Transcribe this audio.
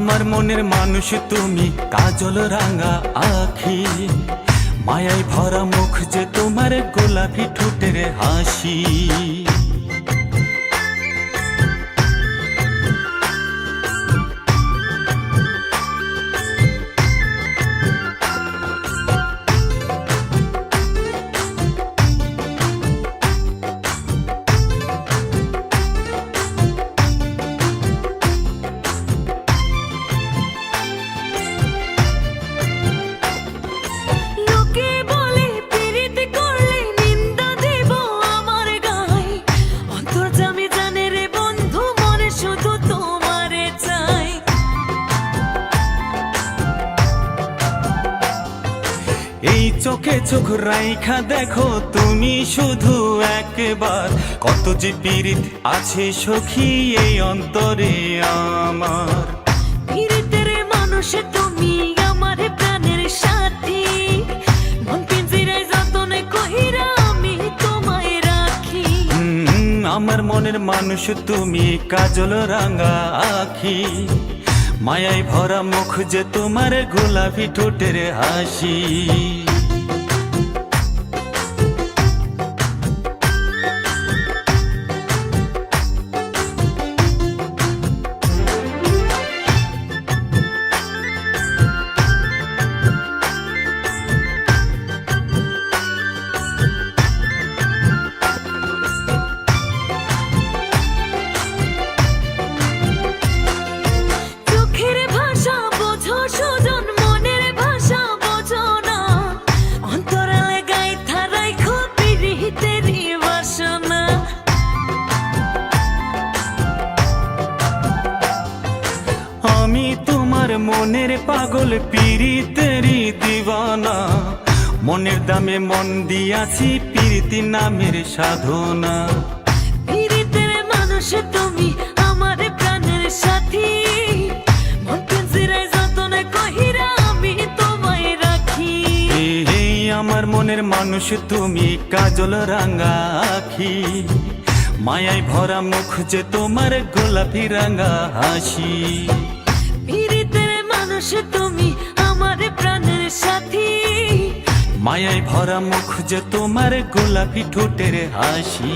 আমার মনের মানুষ তুমি, কাজল রাঙা আখি, মায়ায় ভরা মুখ যে তোমার, গোলাপি ঠোঁটের হাসি। এই চোখে চোখ রাইখা দেখো তুমি শুধু একবার, কত যে পীড়িত আছে সখী এই অন্তরে আমার। পীড়িতের মানুষ তুমি, আমার প্রাণের সাথী, মন পিঞ্জিরায় যতনে কইরা আমি তোমায় রাখি। আমার মনের মানুষ তুমি, কাজল রাঙা আখি, মায়ায় ভরা মুখ যে তোমার, গোলাপি ঠোঁটের হাসি। আমি তোমার মনের পাগল, পীড়িতেরই দিওয়ানা, মনের দামে মন দিয়াছি পীড়িতি নামের সাধনা। পীড়িতের মানুষ তুমি, আমার প্রাণের সাথী, মন পিঞ্জিরায় যতনে কইরা আমি তোমায় রাখি। আমার মনের মানুষ তুমি, কাজল রাঙা আখি, মায়ায় ভরা মুখ যে তোমার, গোলাপি রাঙা হাসি। পীড়িতের মানুষ তুমি, আমার প্রাণের সাথী, মায়ায় ভরা মুখ যে তোমার, গোলাপি ঠোঁটের হাসি।